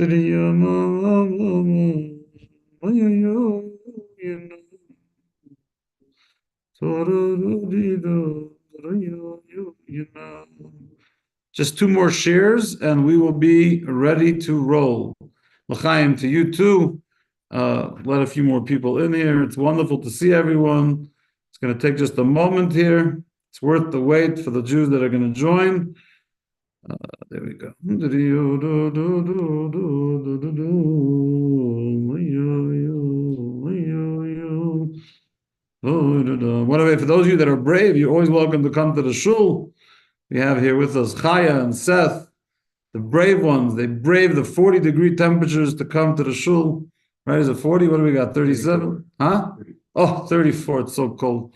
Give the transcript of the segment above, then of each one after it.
Just two more shares and we will be ready to roll. L'chaim to you too. Let a few more people in here. It's wonderful to see everyone. It's going to take just a moment here. It's worth the wait for the Jews that are going to join. There we go. Anyway, for those of you that are brave, you're always welcome to come to the shul. We have here with us Chaya and Seth, the brave ones. They brave the 40-degree temperatures to come to the shul. Right? Is it 40? What do we got? 37? Huh? Oh, 34. It's so cold.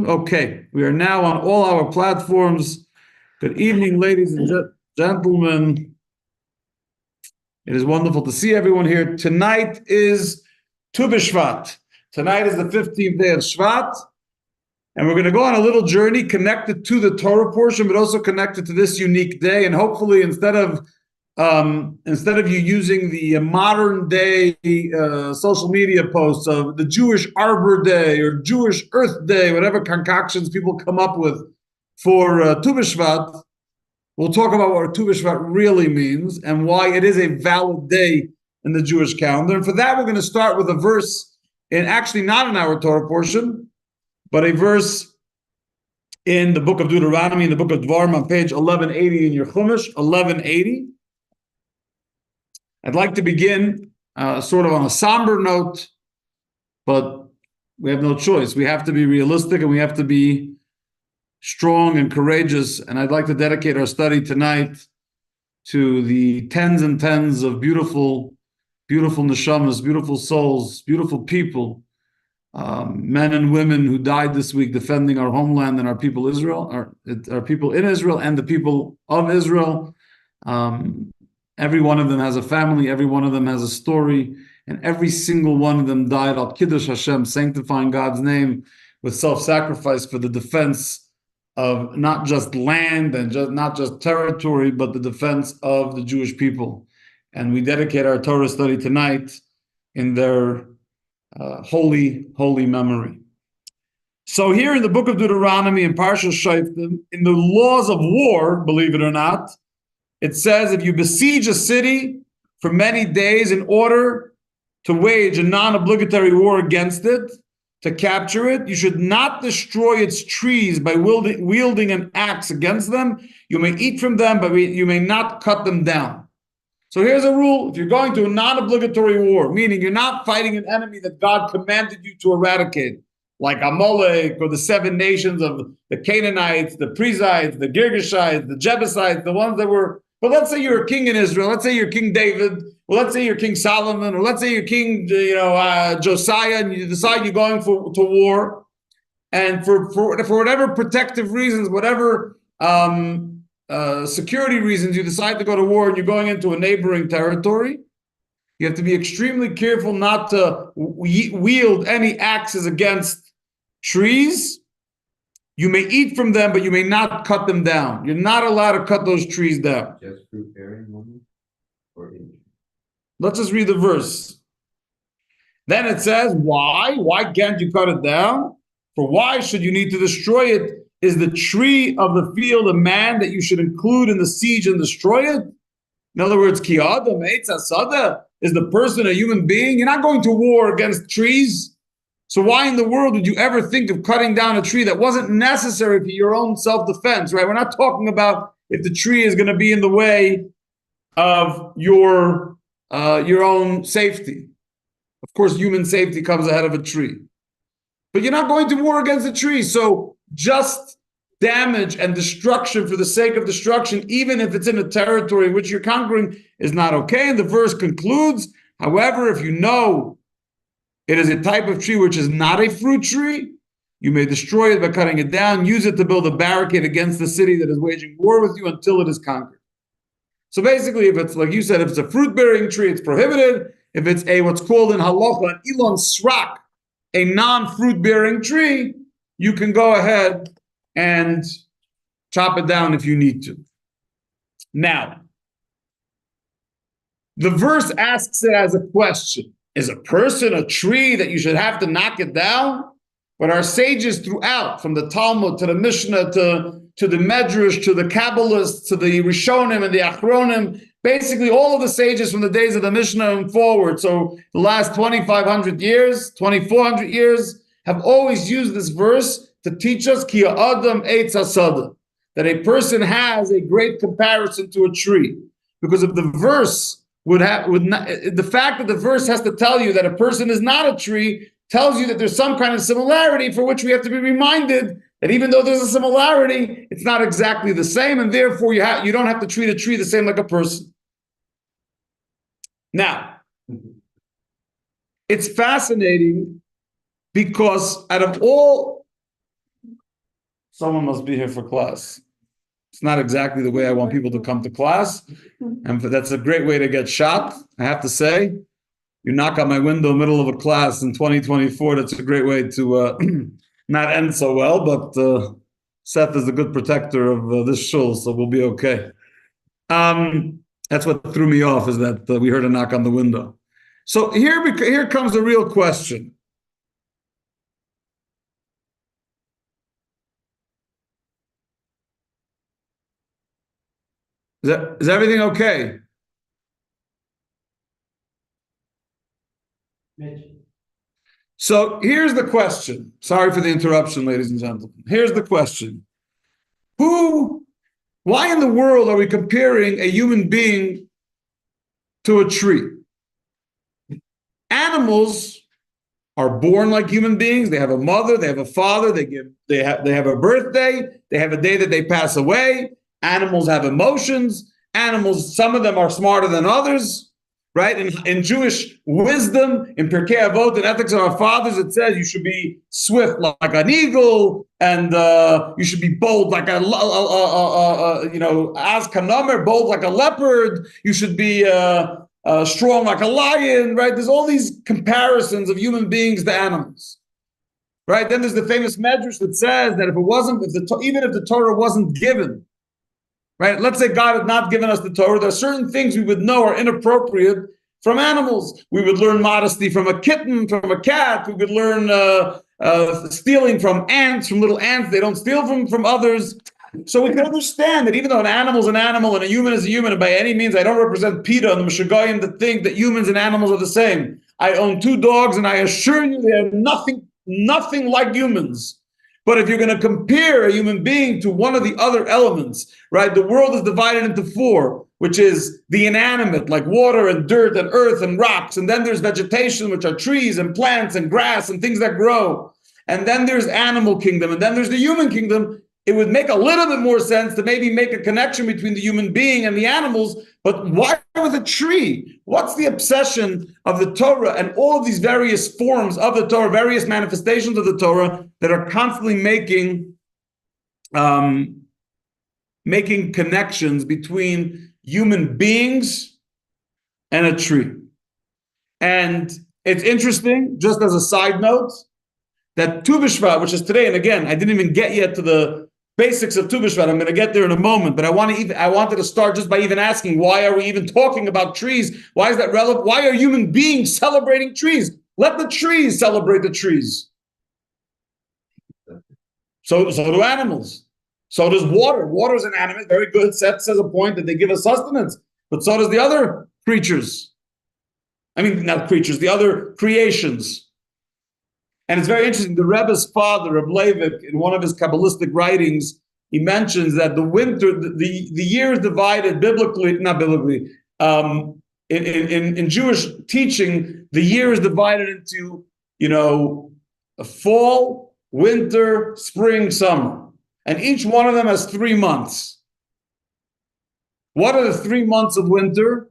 Okay, we are now on all our platforms. Good evening, ladies and gentlemen. It is wonderful to see everyone here. Tonight is Tu B'Shvat. Tonight is the 15th day of Shvat. And we're going to go on a little journey connected to the Torah portion, but also connected to this unique day. And hopefully, instead of you using the modern day social media posts of the Jewish Arbor Day or Jewish Earth Day, whatever concoctions people come up with for Tu B'Shvat, we'll talk about what Tu B'Shvat really means and why it is a valid day in the Jewish calendar. And for that, we're going to start with a verse actually not in our Torah portion, but a verse in the book of Deuteronomy, in the book of Dvarim, on page 1180 in your Chumash, 1180. I'd like to begin sort of on a somber note, but we have no choice. We have to be realistic and we have to be strong and courageous. And I'd like to dedicate our study tonight to the tens and tens of beautiful, beautiful neshamas, beautiful souls, beautiful people, men and women who died this week defending our homeland and our people Israel, our people in Israel and the people of Israel. Every one of them has a family, every one of them has a story, and every single one of them died al Kiddush Hashem, sanctifying God's name with self-sacrifice for the defense of not just land and not just territory, but the defense of the Jewish people. And we dedicate our Torah study tonight in their holy memory. So here in the book of Deuteronomy in Parshas Shoftim, in the laws of war, believe it or not, it says if you besiege a city for many days in order to wage a non-obligatory war against it, to capture it, you should not destroy its trees by wielding an axe against them. You may eat from them, but you may not cut them down. So here's a rule. If you're going to a non-obligatory war, meaning you're not fighting an enemy that God commanded you to eradicate, like Amalek or the 7 nations of the Canaanites, the Perizzites, the Girgashites, the Jebusites, the ones that were, but let's say you're a king in Israel, let's say you're King David, or let's say you're King Solomon, or let's say you're King Josiah, and you decide you're going to war, and for whatever protective reasons, whatever security reasons, you decide to go to war and you're going into a neighboring territory, you have to be extremely careful not to wield any axes against trees. You may eat from them, but you may not cut them down. You're not allowed to cut those trees down. Just fruit bearing ones or each? Let's just read the verse. Then it says, why? Why can't you cut it down? For why should you need to destroy it? Is the tree of the field a man that you should include in the siege and destroy it? In other words, ki adam eitz hasada, is the person a human being? You're not going to war against trees. So why in the world would you ever think of cutting down a tree that wasn't necessary for your own self-defense, right? We're not talking about if the tree is going to be in the way of your own safety. Of course, human safety comes ahead of a tree. But you're not going to war against a tree. So just damage and destruction for the sake of destruction, even if it's in a territory in which you're conquering, is not okay. And the verse concludes, however, if you know it is a type of tree which is not a fruit tree, you may destroy it by cutting it down, use it to build a barricade against the city that is waging war with you until it is conquered. So basically, if it's, like you said, if it's a fruit-bearing tree, it's prohibited. If it's what's called in halacha, an ilon srak, a non-fruit-bearing tree, you can go ahead and chop it down if you need to. Now, The verse asks it as a question. Is a person a tree that you should have to knock it down? But our sages throughout, from the Talmud to the Mishnah to the Medrash to the Kabbalists to the Rishonim and the Achronim, basically all of the sages from the days of the Mishnah and forward, so the last 2,500 years, 2,400 years, have always used this verse to teach us Ki Adam Eitz Hasada, that a person has a great comparison to a tree. Because if the verse the fact that the verse has to tell you that a person is not a tree tells you that there's some kind of similarity for which we have to be reminded that even though there's a similarity, it's not exactly the same, and therefore you don't have to treat a tree the same like a person. Now, it's fascinating because out of all, someone must be here for class. It's not exactly the way I want people to come to class, and that's a great way to get shot, I have to say. You knock on my window middle of a class in 2024, that's a great way to not end so well, but Seth is a good protector of this shul, so we'll be okay. That's what threw me off, is that we heard a knock on the window. So here comes the real question. Is everything okay? So here's the question. Sorry for the interruption, ladies and gentlemen. Here's the question. Why in the world are we comparing a human being to a tree? Animals are born like human beings. They have a mother, they have a father, they have a birthday, they have a day that they pass away. Animals have emotions. Animals, some of them are smarter than others, right? In Jewish wisdom, in Pirkei Avot, in Ethics of Our Fathers, it says you should be swift like an eagle, and you should be bold like as kanomer, bold like a leopard. You should be strong like a lion, right? There's all these comparisons of human beings to animals, right? Then there's the famous Medrash that says that even if the Torah wasn't given, right? Let's say God had not given us the Torah. There are certain things we would know are inappropriate from animals. We would learn modesty from a kitten, from a cat. We would learn stealing from ants, from little ants. They don't steal from others. So we can understand that even though an animal is an animal and a human is a human, and by any means I don't represent PETA and the Meshuggahim that think that humans and animals are the same. I own 2 dogs and I assure you they are nothing like humans. But if you're going to compare a human being to one of the other elements, right, the world is divided into 4, which is the inanimate, like water and dirt and earth and rocks. And then there's vegetation, which are trees and plants and grass and things that grow. And then there's animal kingdom. And then there's the human kingdom. It would make a little bit more sense to maybe make a connection between the human being and the animals. But why with a tree? What's the obsession of the Torah and all of these various forms of the Torah, various manifestations of the Torah that are constantly making connections between human beings and a tree? And it's interesting, just as a side note, that Tu B'Shvat, which is today, and again, I didn't even get yet to the basics of Tu B'Shvat. I'm going to get there in a moment, but I wanted to start just by even asking, why are we even talking about trees? Why is that relevant? Why are human beings celebrating trees? Let the trees celebrate the trees. So do animals. So does water. Water is an animal. Very good. Seth says a point that they give us sustenance, but so does the other creatures. I mean, not creatures, the other creations. And it's very interesting. The Rebbe's father, Reb Leivik, in one of his Kabbalistic writings, he mentions that the winter, the year is divided not biblically, in Jewish teaching, the year is divided into, a fall, winter, spring, summer. And each one of them has 3 months. What are the 3 months of winter?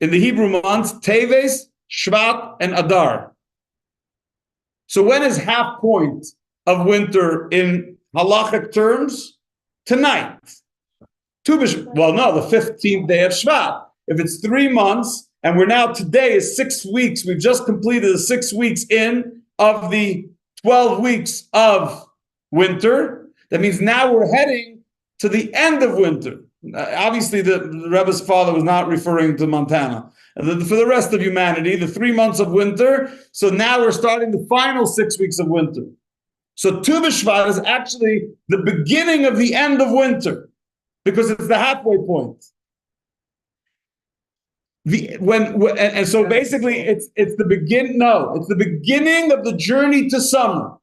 In the Hebrew months, Teves, Shvat, and Adar. So when is half point of winter in halachic terms? Tonight. Well, no, the 15th day of Shvat. If it's 3 months, and today is 6 weeks, we've just completed the 6 weeks in of the 12 weeks of winter. That means now we're heading to the end of winter. obviously the Rebbe's father was not referring to Montana. For the rest of humanity, the 3 months of winter. So now we're starting the final 6 weeks of winter. So Tu B'Shvat is actually the beginning of the end of winter because it's the halfway point. So basically it's the beginning of the journey to summer.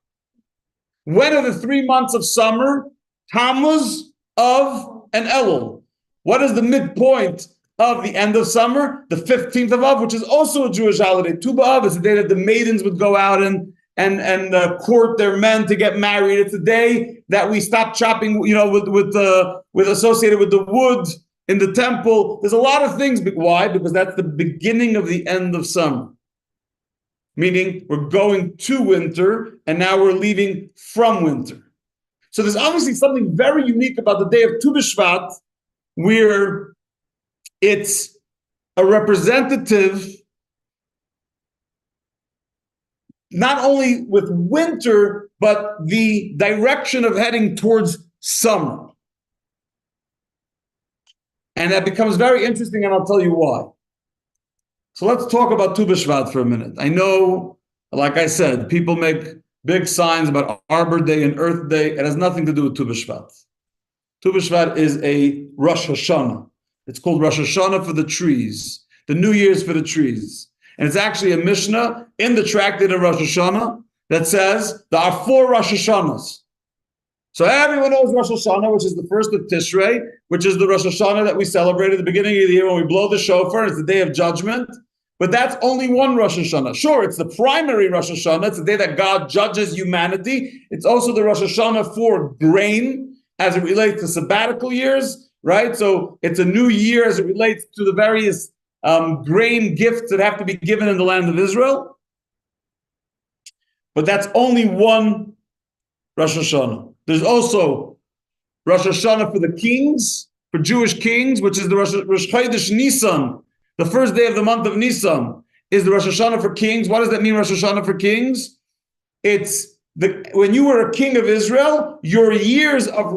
When are the 3 months of summer? Tammuz, Av, and Elul. What is the midpoint of the end of summer? The 15th of Av, which is also a Jewish holiday. Tu B'Av is the day that the maidens would go out and court their men to get married. It's the day that we stop chopping, with associated with the wood in the temple. There's a lot of things. Why? Because that's the beginning of the end of summer. Meaning we're going to winter and now we're leaving from winter. So there's obviously something very unique about the day of Tu B'Shvat, where it's a representative not only with winter, but the direction of heading towards summer. And that becomes very interesting, and I'll tell you why. So let's talk about Tu B'Shvat for a minute. I know, like I said, people make big signs about Arbor Day and Earth Day. It has nothing to do with Tu B'Shvat. Tu B'Shvat is a Rosh Hashanah. It's called Rosh Hashanah for the trees. The New Year's for the trees. And it's actually a Mishnah in the tractate of Rosh Hashanah that says there are 4 Rosh Hashanahs. So everyone knows Rosh Hashanah, which is the first of Tishrei, which is the Rosh Hashanah that we celebrate at the beginning of the year when we blow the shofar. It's the day of judgment. But that's only one Rosh Hashanah. Sure, it's the primary Rosh Hashanah. It's the day that God judges humanity. It's also the Rosh Hashanah for grain as it relates to sabbatical years, right? So it's a new year as it relates to the various grain gifts that have to be given in the land of Israel. But that's only one Rosh Hashanah. There's also Rosh Hashanah for the kings, for Jewish kings, which is the Rosh Chodesh Nisan. The first day of the month of Nisan is the Rosh Hashanah for kings. What does that mean, Rosh Hashanah for kings? It's when you were a king of Israel, your years of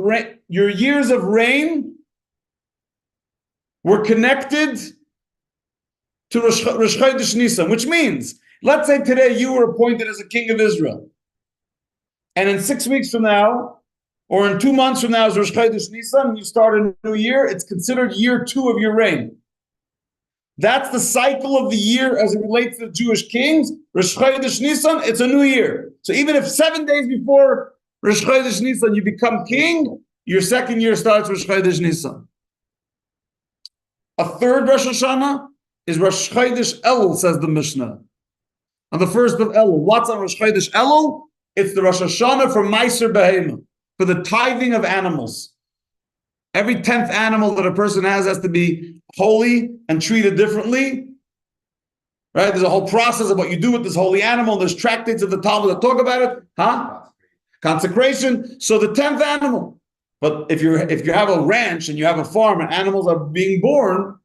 reign were connected to Rosh Chodesh Nisan, which means, let's say today you were appointed as a king of Israel. And in 6 weeks from now, or in 2 months from now, is Rosh Chodesh Nisan, you start a new year, it's considered year 2 of your reign. That's the cycle of the year as it relates to the Jewish kings. Rosh Chodesh Nisan, it's a new year. So even if 7 days before Rosh Chodesh Nisan you become king, your second year starts Rosh Chodesh Nisan. A third Rosh Hashanah is Rosh Chodesh Elul, says the Mishnah. On the first of Elul. What's on Rosh Chodesh Elul? It's the Rosh Hashanah for Meiser Behema, for the tithing of animals. Every 10th animal that a person has to be holy and treated differently. Right? There's a whole process of what you do with this holy animal. There's tractates of the Talmud that talk about it. Consecration. So the 10th animal. But if you have a ranch and you have a farm and animals are being born,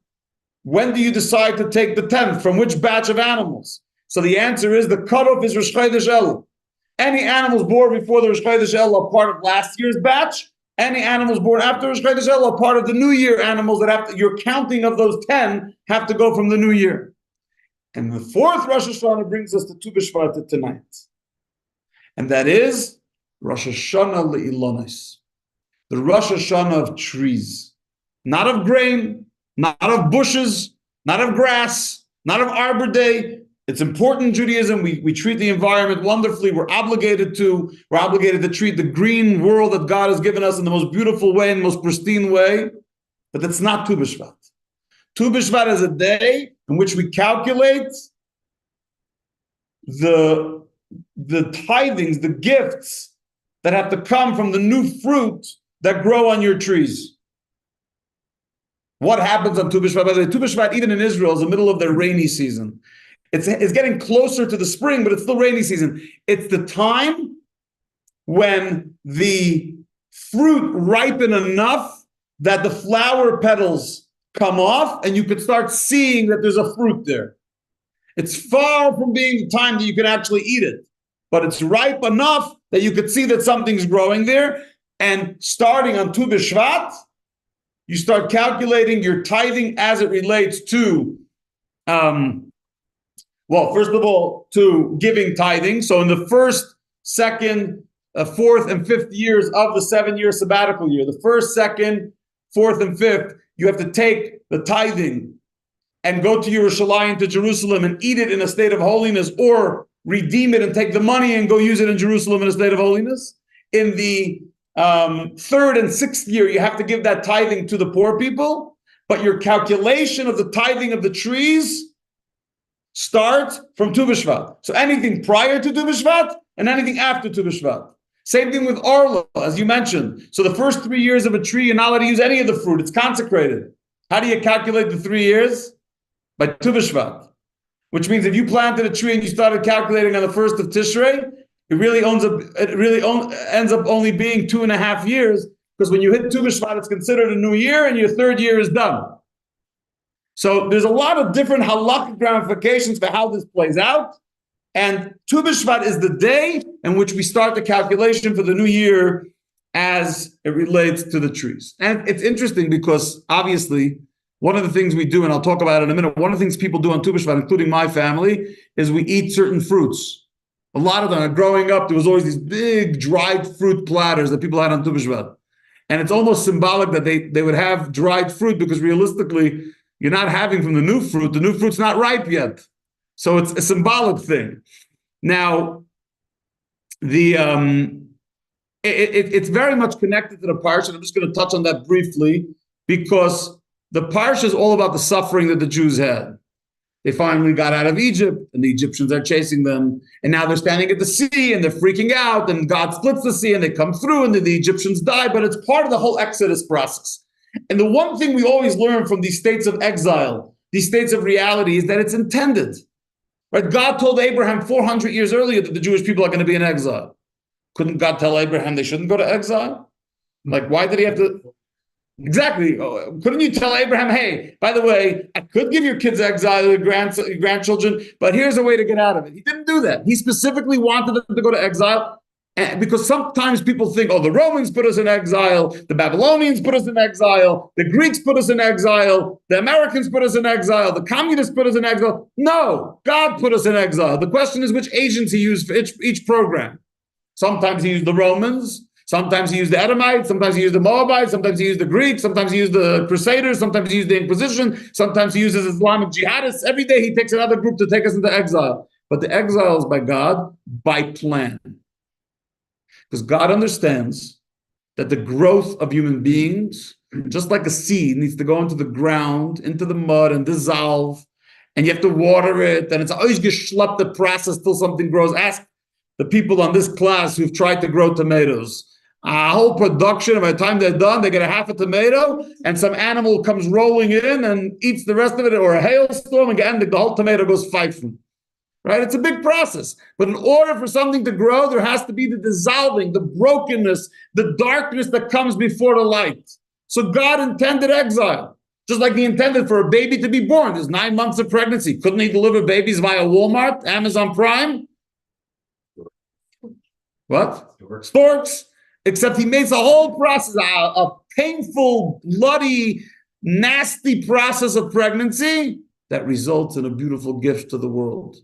when do you decide to take the 10th? From which batch of animals? So the answer is the cutoff is Rosh Chodesh Elul. Any animals born before the Rosh Chodesh Elul are part of last year's batch. Any animals born after Rosh Chodesh Elul are part of the new year animals that your counting of those 10 have to go from the new year. And the fourth Rosh Hashanah brings us to Tu B'Shvat tonight. And that is Rosh Hashanah Le'ilonis. The Rosh Hashanah of trees. Not of grain, not of bushes, not of grass, not of Arbor Day. It's important in Judaism. We treat the environment wonderfully. We're obligated to treat the green world that God has given us in the most beautiful way, in the most pristine way. But that's not Tu B'Shvat. Tu B'Shvat is a day in which we calculate the tithings, the gifts that have to come from the new fruit that grow on your trees. What happens on Tu B'Shvat? By the way, Tu B'Shvat, even in Israel, is the middle of their rainy season. It's getting closer to the spring, but it's still rainy season. It's the time when the fruit ripen enough that the flower petals come off and you could start seeing that there's a fruit there. It's far from being the time that you can actually eat it, but it's ripe enough that you could see that something's growing there. And starting on Tu B'Shvat, you start calculating your tithing as it relates to, first of all, to giving tithing. So in the first, second, fourth, and fifth years of the 7-year sabbatical year, the first, second, fourth, and fifth, you have to take the tithing and go to Yerushalayim, to Jerusalem, and eat it in a state of holiness, or redeem it and take the money and go use it in Jerusalem in a state of holiness. In the third and sixth year, you have to give that tithing to the poor people, but your calculation of the tithing of the trees starts from Tu B'Shvat. So anything prior to Tu B'Shvat and anything after Tu B'Shvat. Same thing with Arla, as you mentioned. So the first 3 years of a tree, you're not allowed to use any of the fruit. It's consecrated. How do you calculate the 3 years? By Tu B'Shvat. Which means if you planted a tree and you started calculating on the 1st of Tishrei, it really ends up only being 2.5 years, because when you hit Tu B'Shvat, it's considered a new year, and your 3rd year is done. So there's a lot of different halakhic ramifications for how this plays out. And Tu B'Shvat is the day in which we start the calculation for the new year as it relates to the trees. And it's interesting because obviously one of the things we do, and I'll talk about it in a minute, one of the things people do on Tu B'Shvat, including my family, is we eat certain fruits. A lot of them, growing up, there was always these big dried fruit platters that people had on Tu B'Shvat. And it's almost symbolic that they would have dried fruit, because realistically, you're not having from the new fruit. The new fruit's not ripe yet. So it's a symbolic thing. Now, it's very much connected to the parsha. I'm just going to touch on that briefly, because the parsha is all about the suffering that the Jews had. They finally got out of Egypt, and the Egyptians are chasing them. And now they're standing at the sea, and they're freaking out, and God splits the sea, and they come through, and the Egyptians die. But it's part of the whole Exodus process. And the one thing we always learn from these states of exile, these states of reality, is that it's intended. Right? God told Abraham 400 years earlier that the Jewish people are going to be in exile. Couldn't God tell Abraham they shouldn't go to exile? Like, why did he have to? Exactly. Couldn't you tell Abraham, hey, by the way, I could give your kids exile, your grandchildren, but here's a way to get out of it. He didn't do that. He specifically wanted them to go to exile, because sometimes people think, oh, the Romans put us in exile, the Babylonians put us in exile, the Greeks put us in exile, the Americans put us in exile, the communists put us in exile. No, God put us in exile. The question is which agents he used for each program. Sometimes he used the Romans, sometimes he used the Edomites, sometimes he used the Moabites, sometimes he used the Greeks, sometimes he used the Crusaders, sometimes he used the Inquisition, sometimes he uses Islamic jihadists. Every day he takes another group to take us into exile. But the exile is by God, by plan. Because God understands that the growth of human beings, just like a seed, needs to go into the ground, into the mud, and dissolve, and you have to water it, and it's always geschlepped the process till something grows. Ask the people on this class who've tried to grow tomatoes. A whole production, by the time they're done, they get a half a tomato, and some animal comes rolling in and eats the rest of it, or a hailstorm, and the whole tomato goes pfeifen. Right? It's a big process. But in order for something to grow, there has to be the dissolving, the brokenness, the darkness that comes before the light. So God intended exile. Just like he intended for a baby to be born. There's 9 months of pregnancy. Couldn't he deliver babies via Walmart, Amazon Prime? What? Storks. Except he makes a whole process, a painful, bloody, nasty process of pregnancy that results in a beautiful gift to the world.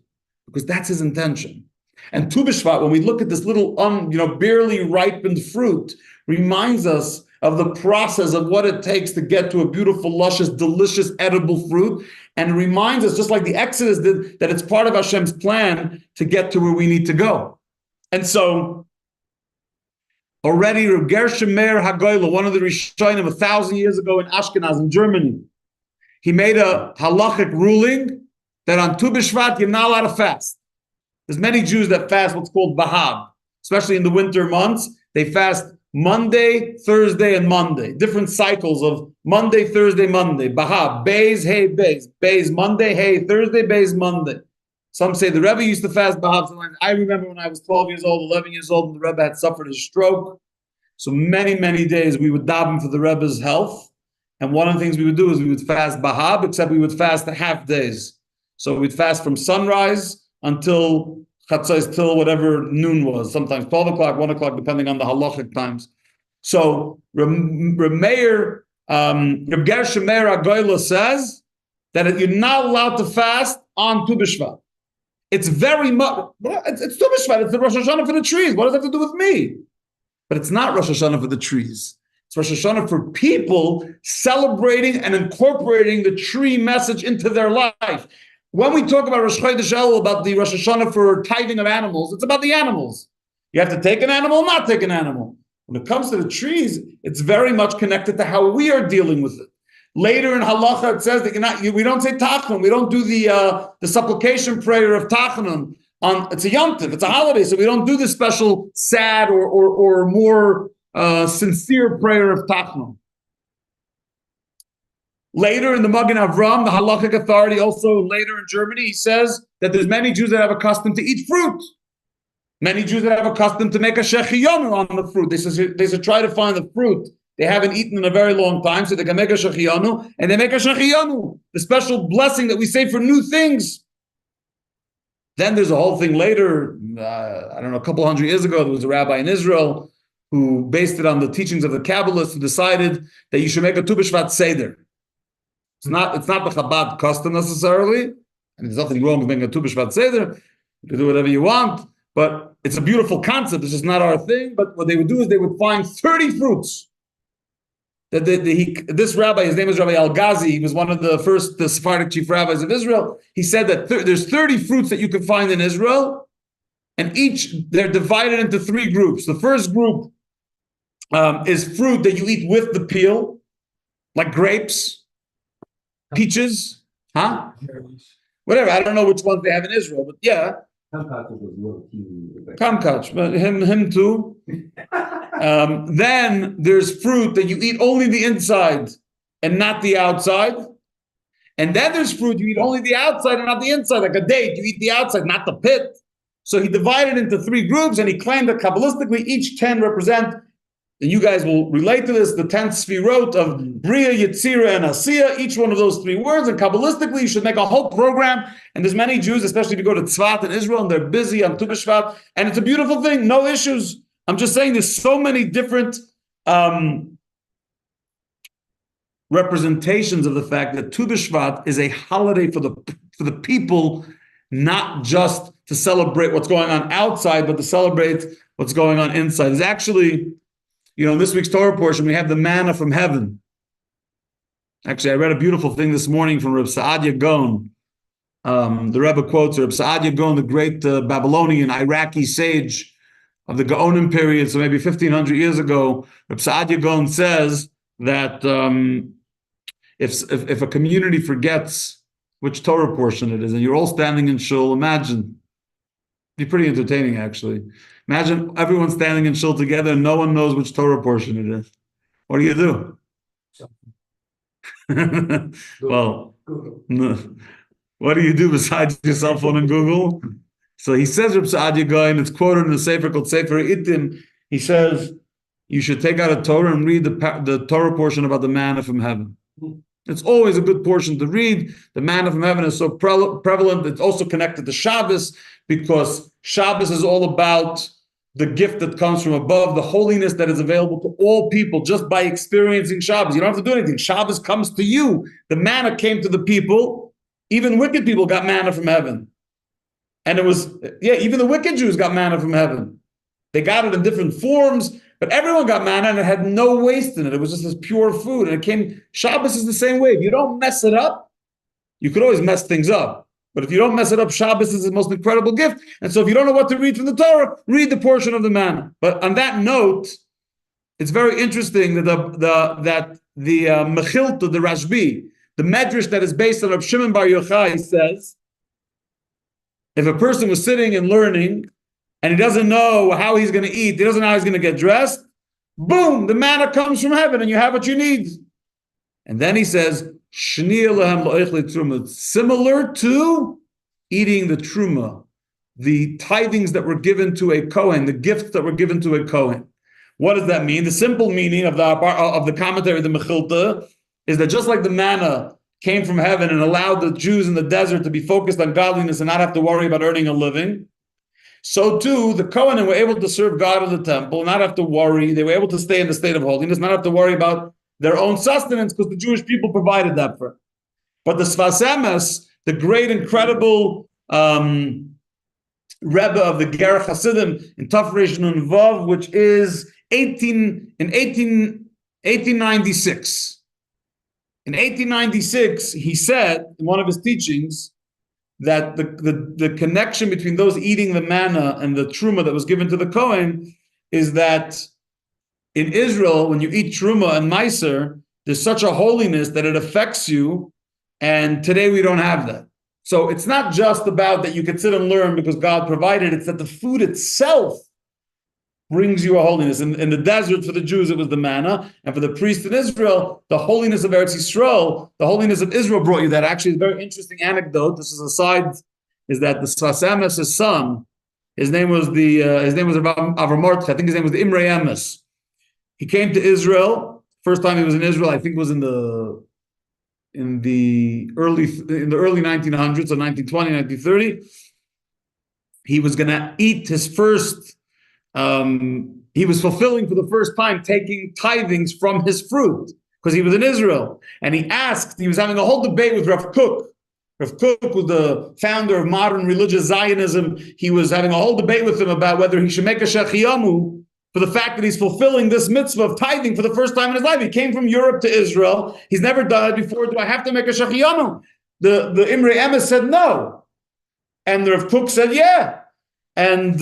Because that's his intention. And Tu B'Shvat, when we look at this little, barely ripened fruit, reminds us of the process of what it takes to get to a beautiful, luscious, delicious, edible fruit, and reminds us, just like the Exodus did, that it's part of Hashem's plan to get to where we need to go. And so, already Reb Gershom Meir HaGoyla, one of the Rishonim 1,000 years ago in Ashkenaz, in Germany, he made a halachic ruling that on Tu B'Shvat, you're not allowed to fast. There's many Jews that fast what's called Bahab, especially in the winter months. They fast Monday, Thursday, and Monday. Different cycles of Monday, Thursday, Monday. Bahab, Beis, Hey, Beis. Beis, Monday, Hey, Thursday, Beis, Monday. Some say the Rebbe used to fast Bahab. Sometimes I remember when I was 12 years old, 11 years old, and the Rebbe had suffered a stroke. So many, many days we would daven for the Rebbe's health. And one of the things we would do is we would fast Bahab, except we would fast the half days. So we'd fast from sunrise until chatzos, till whatever noon was, sometimes 12 o'clock, 1 o'clock, depending on the halachic times. So Reb Meir Reb Gershom Meir HaGoyla says that you're not allowed to fast on Tu B'Shvat. It's very much, it's Tu B'Shvat, it's the Rosh Hashanah for the trees. What does that have to do with me? But it's not Rosh Hashanah for the trees. It's Rosh Hashanah for people celebrating and incorporating the tree message into their life. When we talk about Rosh Chodesh Elul, about the Rosh Hashanah for tithing of animals, it's about the animals. You have to take an animal, not take an animal. When it comes to the trees, it's very much connected to how we are dealing with it. Later in Halacha, it says that we don't say Tachanun. We don't do the supplication prayer of Tachanun. It's a Yom Tov, it's a holiday, so we don't do the special sad or more sincere prayer of Tachanun. Later in the Magen Avram, the Halachic authority, also later in Germany, he says that there's many Jews that have a custom to eat fruit. Many Jews that have a custom to make a shechiyanu on the fruit. They should try to find the fruit they haven't eaten in a very long time, so they can make a shechiyanu, and they make a shechiyanu, the special blessing that we say for new things. Then there's a whole thing later, I don't know, a couple hundred years ago, there was a rabbi in Israel who based it on the teachings of the Kabbalists, who decided that you should make a Tu B'Shvat Seder. It's not the Chabad custom necessarily, and there's nothing wrong with making a Tu B'Shvat Seder. You can do whatever you want, but it's a beautiful concept. It's just not our thing. But what they would do is they would find 30 fruits. This rabbi, his name is Rabbi Al-Ghazi, he was one of the first Sephardic chief rabbis of Israel. He said that there's 30 fruits that you can find in Israel, and they're divided into 3 groups. The first group is fruit that you eat with the peel, like grapes, peaches, whatever. I don't know which ones they have in Israel, but yeah. Kamkach, but him too. Then there's fruit that you eat only the inside and not the outside. And then there's fruit you eat only the outside and not the inside, like a date. You eat the outside, not the pit. So he divided into 3 groups, and he claimed that Kabbalistically each 10 represent, and you guys will relate to this, the 10 sfirot of Bria, Yetzira, and Asiya, each one of those 3 words. And Kabbalistically, you should make a whole program. And there's many Jews, especially if you go to Tzfat in Israel, and they're busy on Tu B'Shvat. And it's a beautiful thing, no issues. I'm just saying there's so many different representations of the fact that Tu B'Shvat is a holiday for the people, not just to celebrate what's going on outside, but to celebrate what's going on inside. There's actually, in this week's Torah portion, we have the manna from heaven. Actually, I read a beautiful thing this morning from Reb Saadia Gaon. The Rebbe quotes Reb Saadia Gaon, the great Babylonian, Iraqi sage of the Gaonim period, so maybe 1,500 years ago. Reb Saadia Gaon says that if a community forgets which Torah portion it is, and you're all standing in shul, imagine. It'd be pretty entertaining, actually. Imagine everyone standing in shul together and no one knows which Torah portion it is. What do you do? Well, no. What do you do besides your cell phone and Google? So he says, Reb Saadia Gaon, it's quoted in a sefer called Sefer Ittim. He says, you should take out a Torah and read the Torah portion about the manna from heaven. It's always a good portion to read. The manna from heaven is so prevalent. It's also connected to Shabbos, because Shabbos is all about the gift that comes from above, the holiness that is available to all people just by experiencing Shabbos. You don't have to do anything. Shabbos comes to you. The manna came to the people. Even wicked people got manna from heaven. And it was, even the wicked Jews got manna from heaven. They got it in different forms, but everyone got manna and it had no waste in it. It was just this pure food. And Shabbos is the same way. If you don't mess it up, you could always mess things up. But if you don't mess it up, Shabbos is the most incredible gift. And so if you don't know what to read from the Torah, read the portion of the manna. But on that note, it's very interesting that the Mechilta, the Rashbi, the Medrash that is based on Reb Shimon Bar Yochai says, if a person was sitting and learning and he doesn't know how he's going to eat, he doesn't know how he's going to get dressed, boom, the manna comes from heaven and you have what you need. And then he says, similar to eating the truma, the tithings that were given to a Kohen, the gifts that were given to a Kohen. What does that mean? The simple meaning of the commentary of the Mechilta is that just like the manna came from heaven and allowed the Jews in the desert to be focused on godliness and not have to worry about earning a living, so too the Kohanim were able to serve God in the temple, not have to worry. They were able to stay in the state of holiness, not have to worry about their own sustenance because the Jewish people provided that for them. But the Sfas Emes, the great, incredible Rebbe of the Ger Hasidim in Taf Reish Nun Vav, which is 1896. In 1896, he said in one of his teachings that the connection between those eating the manna and the truma that was given to the Kohen is that in Israel, when you eat truma and meiser, there's such a holiness that it affects you, and today we don't have that. So it's not just about that you can sit and learn because God provided, it's that the food itself brings you a holiness. In the desert for the Jews, it was the manna, and for the priest in Israel, the holiness of Eretz Yisrael, the holiness of Israel brought you that. Actually, a very interesting anecdote. This is a side, is that the Sfas Emes' son, his name was Avram Mordechai. I think his name was the Imre Emes. He came to Israel. First time he was in Israel, I think, was in the early 1900s, so 1920, 1930. He was going to eat his first. He was fulfilling for the first time taking tithings from his fruit because he was in Israel. And he was having a whole debate with Rav Kook. Rav Kook was the founder of modern religious Zionism. He was having a whole debate with him about whether he should make a shechiyamu for the fact that he's fulfilling this mitzvah of tithing for the first time in his life. He came from Europe to Israel. He's never done it before. Do I have to make a shechiyamu? The Imre Emes said no. And the Rav Kook said yeah. And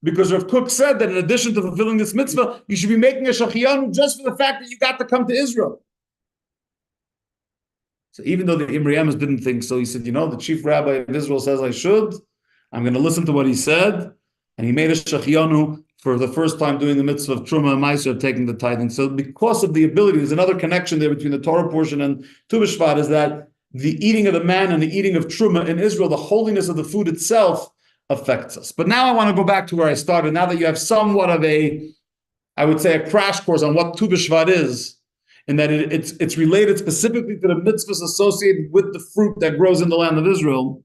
because Rav Kook said that in addition to fulfilling this mitzvah, you should be making a shechiyamu just for the fact that you got to come to Israel. So even though the Imre Emes didn't think so, he said, the chief rabbi of Israel says I should. I'm going to listen to what he said. And he made a shechiyamu for the first time doing the mitzvah of Truma and Meiser, taking the tithing. So because of the ability, there's another connection there between the Torah portion and Tu B'Shvat, is that the eating of the man and the eating of Truma in Israel, the holiness of the food itself affects us. But now I want to go back to where I started. Now that you have somewhat of a crash course on what Tu B'Shvat is, in that it's related specifically to the mitzvahs associated with the fruit that grows in the land of Israel,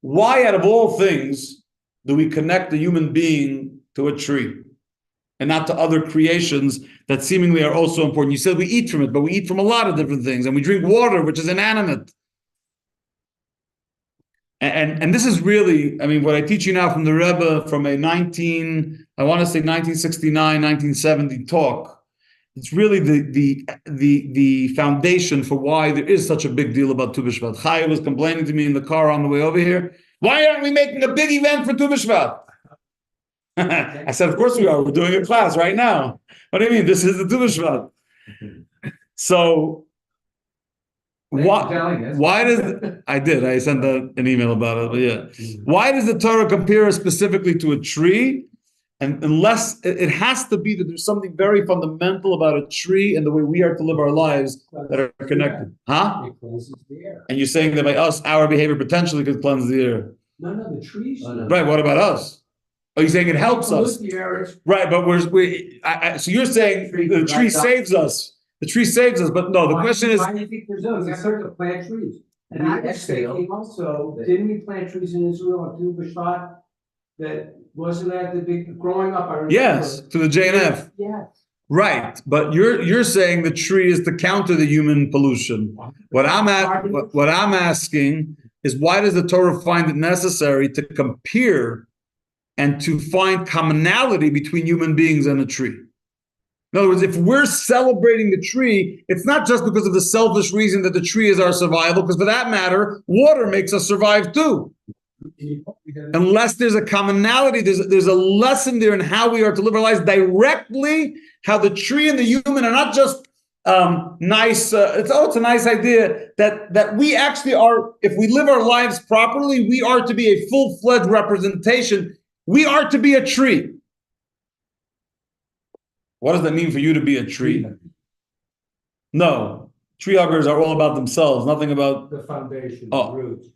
why out of all things do we connect the human being to a tree and not to other creations that seemingly are also important? You said we eat from it, but we eat from a lot of different things, and we drink water, which is inanimate. And this is really, what I teach you now from the Rebbe from a 1969, 1970 talk. It's really the foundation for why there is such a big deal about Tu B'Shvat. Chaya was complaining to me in the car on the way over here. Why aren't we making a big event for Tu B'Shvat? I said, of course we are. We're doing a class right now. What do you mean? This is the Tu B'Shvat. So why does I sent an email about it, but yeah. Why does the Torah compare us specifically to a tree? And unless it has to be that there's something very fundamental about a tree and the way we are to live our lives that are connected. Huh? It cleanses the air. And you're saying that by us, our behavior potentially could cleanse the air. No, the trees. Right, what about us? Oh, you're saying it helps us. Right, but so you're saying the tree saves us. The tree saves us, but no, the question is... Why do you think there's those? It's hard to plant trees. And I explained also, didn't we plant trees in Israel on Tu B'Shvat? That wasn't that the big growing up? I remember. Yes, to the JNF. Yes. Right, but you're saying the tree is to counter the human pollution. What I'm asking is, why does the Torah find it necessary to compare and to find commonality between human beings and a tree? In other words, if we're celebrating the tree, it's not just because of the selfish reason that the tree is our survival, because for that matter, water makes us survive too. Unless there's a commonality, there's a lesson there in how we are to live our lives directly, how the tree and the human are not just nice. It's a nice idea that we actually are, if we live our lives properly, we are to be a full-fledged representation. We are to be a tree. What does that mean for you to be a tree? No, tree huggers are all about themselves, nothing about the foundation, the roots.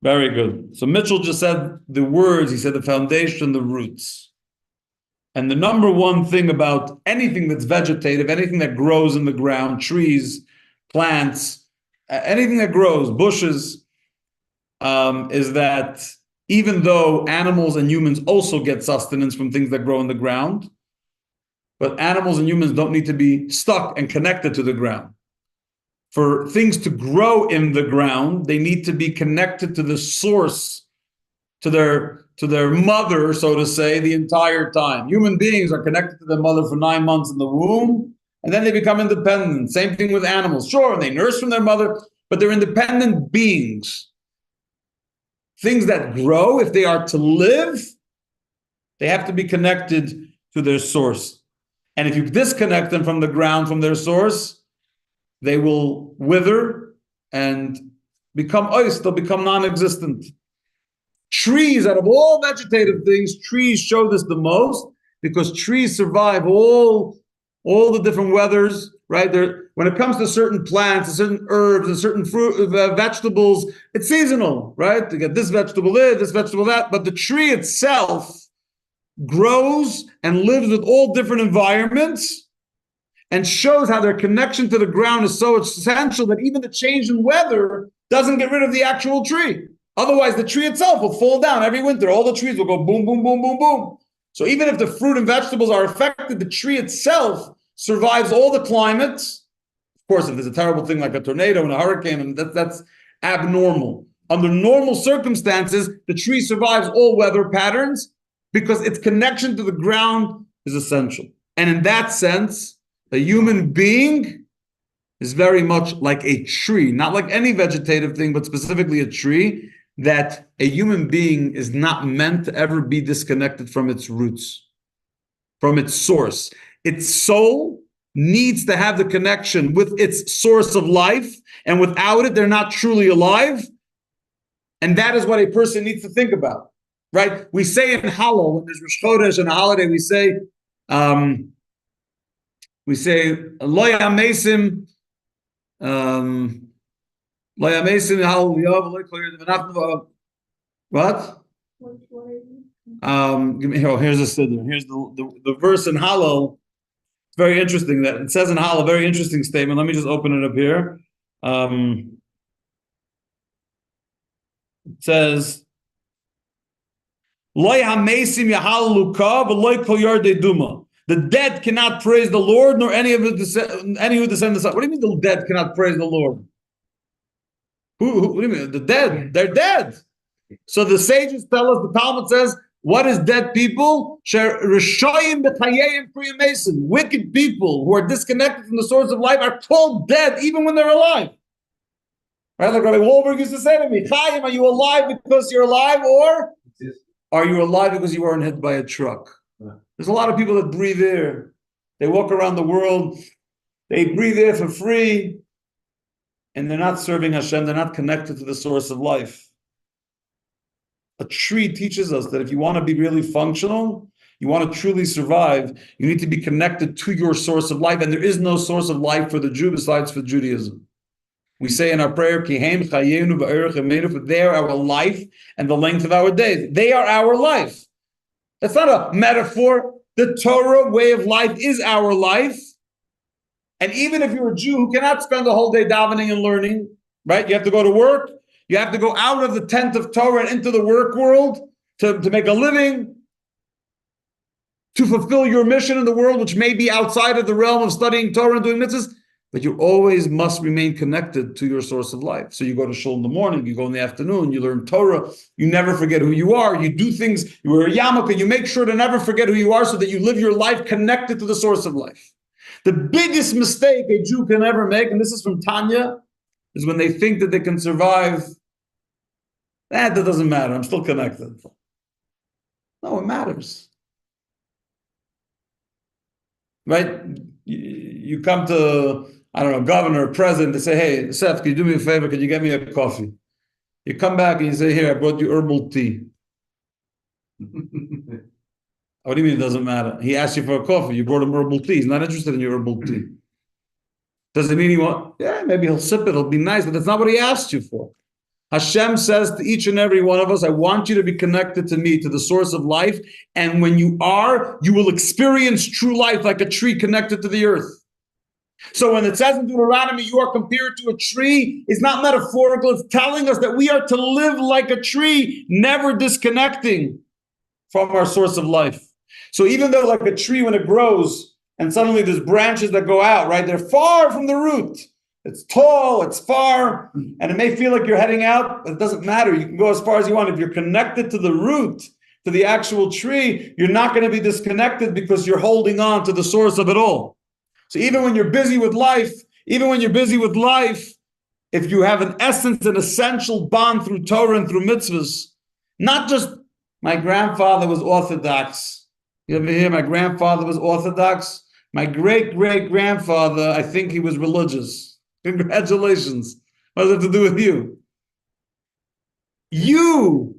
Very good. So Mitchell just said the words, he said the foundation, the roots. And the number one thing about anything that's vegetative, anything that grows in the ground, trees, plants, anything that grows, bushes, is that even though animals and humans also get sustenance from things that grow in the ground, But animals and humans don't need to be stuck and connected to the ground. For things to grow in the ground, they need to be connected to the source, to their mother, so to say, the entire time. Human beings are connected to their mother for 9 months in the womb, and then they become independent. Same thing with animals. Sure, they nurse from their mother, but they're independent beings. Things that grow, if they are to live, they have to be connected to their source. And if you disconnect them from the ground, from their source, they will wither and become ice. They'll become non-existent. Trees, out of all vegetative things, trees show this the most because trees survive all the different weathers, right? When it comes to certain plants, and certain herbs, and certain fruit, vegetables, it's seasonal, right? To get this vegetable this vegetable that, but the tree itself grows and lives with all different environments and shows how their connection to the ground is so essential that even the change in weather doesn't get rid of the actual tree. Otherwise, the tree itself will fall down every winter. All the trees will go boom, boom, boom, boom, boom. So even if the fruit and vegetables are affected, the tree itself survives all the climates. Of course, if there's a terrible thing like a tornado and a hurricane, and that's abnormal. Under normal circumstances, the tree survives all weather patterns because its connection to the ground is essential. And in that sense, a human being is very much like a tree, not like any vegetative thing, but specifically a tree, that a human being is not meant to ever be disconnected from its roots, from its source. Its soul needs to have the connection with its source of life, and without it, they're not truly alive. And that is what a person needs to think about, right? We say in Hallel, when there's Rosh Chodesh and a holiday, we say, Lo Yamesim, what? Here's the siddur. Here's the verse in Hallel. It's very interesting that it says in Hallel, a very interesting statement. Let me just open it up here. It says, the dead cannot praise the Lord, nor any who descend the sun. What do you mean the dead cannot praise the Lord? What do you mean? The dead, they're dead. So the sages tell us, the Talmud says, what is dead people? Wicked people who are disconnected from the source of life are called dead even when they're alive. Right? Like Rabbi Wahlberg used to say to me, Chaim, are you alive because you're alive, or are you alive because you weren't hit by a truck? There's a lot of people that breathe air. They walk around the world, they breathe air for free, and they're not serving Hashem, they're not connected to the source of life. A tree teaches us that if you want to be really functional, you want to truly survive, you need to be connected to your source of life, and there is no source of life for the Jew besides for Judaism. We say in our prayer, Kihem chayenu v'erech emeinu, for they are our life and the length of our days. They are our life. That's not a metaphor. The Torah way of life is our life. And even if you're a Jew who cannot spend the whole day davening and learning, right? You have to go to work. You have to go out of the tent of Torah and into the work world to make a living, to fulfill your mission in the world, which may be outside of the realm of studying Torah and doing mitzvahs, but you always must remain connected to your source of life. So you go to shul in the morning, you go in the afternoon, you learn Torah, you never forget who you are, you do things, you wear a yarmulke, you make sure to never forget who you are so that you live your life connected to the source of life. The biggest mistake a Jew can ever make, and this is from Tanya, is when they think that they can survive. That doesn't matter, I'm still connected. No, it matters. Right? You come to, I don't know, governor or president, they say, hey, Seth, can you do me a favor? Can you get me a coffee? You come back and you say, here, I brought you herbal tea. What do you mean it doesn't matter? He asked you for a coffee. You brought him herbal tea. He's not interested in your herbal tea. Does it mean he wants? Yeah, maybe he'll sip it. It'll be nice, but that's not what he asked you for. Hashem says to each and every one of us, I want you to be connected to me, to the source of life. And when you are, you will experience true life like a tree connected to the earth. So when it says in Deuteronomy, you are compared to a tree, it's not metaphorical. It's telling us that we are to live like a tree, never disconnecting from our source of life. So even though like a tree, when it grows and suddenly there's branches that go out, right? They're far from the root. It's tall, it's far, and it may feel like you're heading out, but it doesn't matter. You can go as far as you want. If you're connected to the root, to the actual tree, you're not going to be disconnected because you're holding on to the source of it all. So even when you're busy with life, if you have an essence, an essential bond through Torah and through mitzvahs, not just my grandfather was Orthodox. You ever hear my grandfather was Orthodox? My great-great-grandfather, I think he was religious. Congratulations. What does it have to do with you? You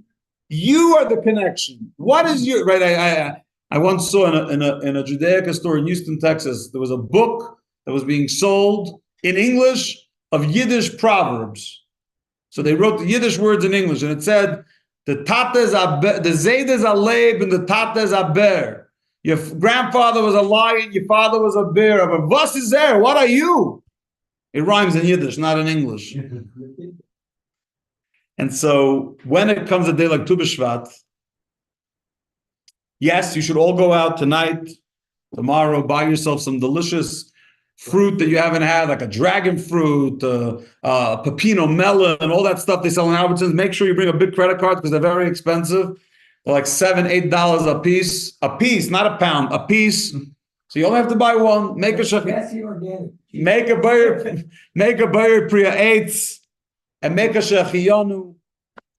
are the connection. What is your, right? I once saw in a Judaica store in Houston, Texas, there was a book that was being sold in English of Yiddish proverbs. So they wrote the Yiddish words in English, and it said, the Zayd is a leib and the Tata is a bear. Your grandfather was a lion, your father was a bear. But was is there? What are you? It rhymes in Yiddish, not in English. And so when it comes a day like Tu B'Shvat, yes, you should all go out tonight, tomorrow, buy yourself some delicious fruit that you haven't had, like a dragon fruit, pepino melon, and all that stuff they sell in Albertsons. Make sure you bring a big credit card because they're very expensive. They're like $7-8 a piece, not a pound, a piece. So you only have to buy one. Make a organic. Make a Bayer Priya Eitz, and make a Shechiyonu.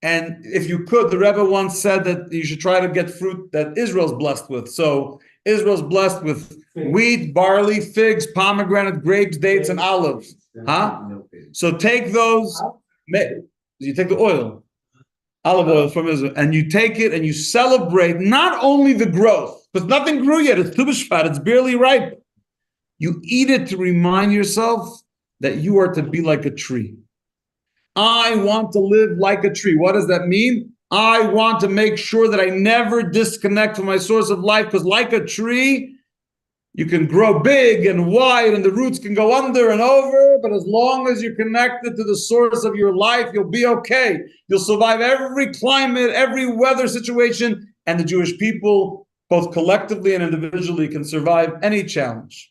And if you could, the Rebbe once said that you should try to get fruit that Israel's blessed with. So Israel's blessed with wheat, barley, figs, pomegranate, grapes, dates, and olives. Huh? So take those, you take the oil, olive oil from Israel, and you take it and you celebrate not only the growth, because nothing grew yet, it's Tu B'Shvat, it's barely ripe. You eat it to remind yourself that you are to be like a tree. I want to live like a tree. What does that mean? I want to make sure that I never disconnect from my source of life, because like a tree, you can grow big and wide and the roots can go under and over, but as long as you're connected to the source of your life, you'll be okay. You'll survive every climate, every weather situation, and the Jewish people, both collectively and individually, can survive any challenge,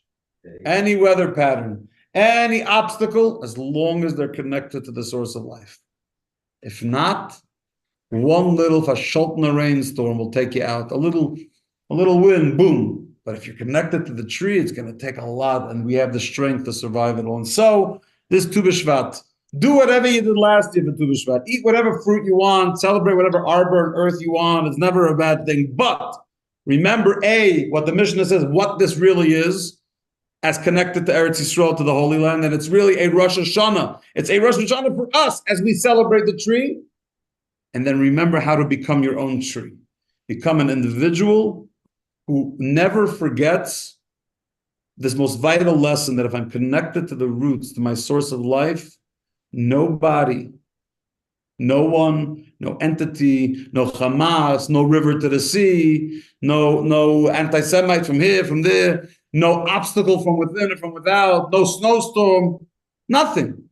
any weather pattern, any obstacle, as long as they're connected to the source of life. If not, one little Fasholtna rainstorm will take you out. A little wind, boom. But if you're connected to the tree, it's going to take a lot, and we have the strength to survive it all. And so, this Tu B'Shvat, do whatever you did last year for Tu B'Shvat. Eat whatever fruit you want, celebrate whatever arbor and earth you want. It's never a bad thing. But remember, what the Mishnah says, what this really is, as connected to Eretz Yisrael, to the Holy Land, and it's really a Rosh Hashanah. It's a Rosh Hashanah for us as we celebrate the tree. And then remember how to become your own tree. Become an individual who never forgets this most vital lesson, that if I'm connected to the roots, to my source of life, nobody, no one, no entity, no Hamas, no river to the sea, no anti-Semite from here, from there, no obstacle from within or from without, no snowstorm, nothing.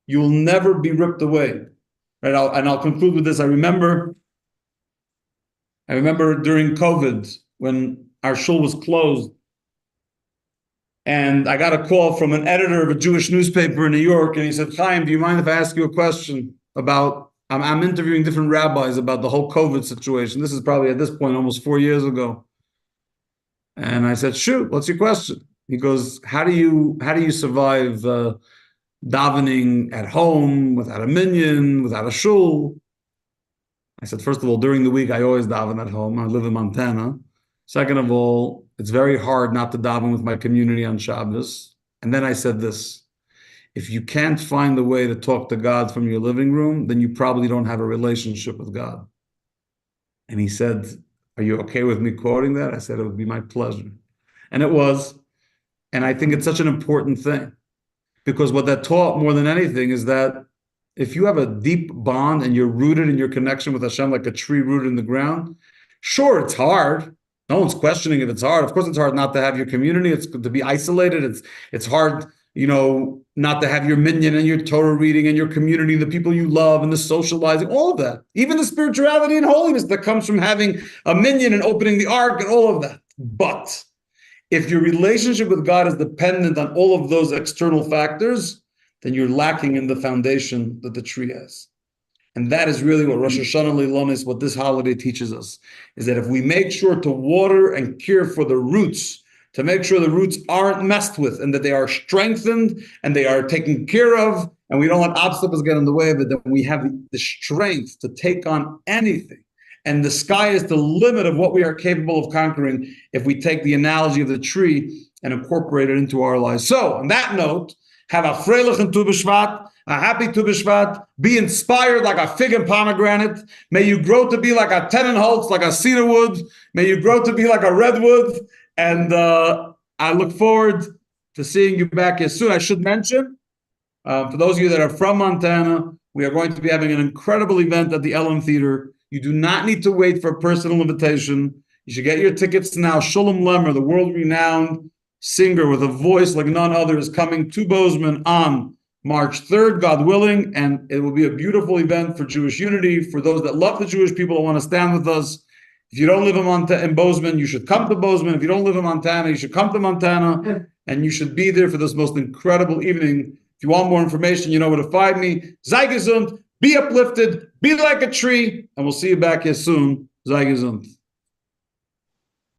You will never be ripped away. Right? I'll conclude with this. I remember during COVID, when our shul was closed, and I got a call from an editor of a Jewish newspaper in New York, and he said, Chaim, do you mind if I ask you a question about, I'm interviewing different rabbis about the whole COVID situation. This is probably at this point almost 4 years ago. And I said, shoot, what's your question? He goes, how do you survive davening at home without a minyan, without a shul? I said, first of all, during the week, I always daven at home. I live in Montana. Second of all, it's very hard not to daven with my community on Shabbos. And then I said this, if you can't find a way to talk to God from your living room, then you probably don't have a relationship with God. And he said, are you okay with me quoting that? I said, it would be my pleasure. And it was. And I think it's such an important thing, because what that taught more than anything is that if you have a deep bond and you're rooted in your connection with Hashem like a tree rooted in the ground, sure, it's hard. No one's questioning if it's hard. Of course, it's hard not to have your community. It's to be isolated. It's hard, not to have your minyan and your Torah reading and your community, the people you love and the socializing, all of that. Even the spirituality and holiness that comes from having a minyan and opening the ark and all of that. But If your relationship with God is dependent on all of those external factors, then you're lacking in the foundation that the tree has. And that is really what Rosh Hashanah Leilonis, what this holiday teaches us, is that if we make sure to water and care for the roots, to make sure the roots aren't messed with and that they are strengthened and they are taken care of, and we don't let obstacles get in the way of it, then we have the strength to take on anything. And the sky is the limit of what we are capable of conquering if we take the analogy of the tree and incorporate it into our lives. So, on that note, have a freilich and Tu B'Shvat, a happy Tu B'Shvat. Be inspired like a fig and pomegranate. May you grow to be like a Tannenholz, like a cedar wood. May you grow to be like a redwood. And I look forward to seeing you back here soon. I should mention, for those of you that are from Montana, we are going to be having an incredible event at the Elam Theater. You do not need to wait for a personal invitation. You should get your tickets now. Shulam Lemmer, the world-renowned singer with a voice like none other, is coming to Bozeman on March 3rd, God willing, and it will be a beautiful event for Jewish unity, for those that love the Jewish people that want to stand with us. If you don't live in Bozeman, you should come to Bozeman. If you don't live in Montana, you should come to Montana, and you should be there for this most incredible evening. If you want more information, you know where to find me. Sei gesund, be uplifted, be like a tree, and we'll see you back here soon. Sei gesund.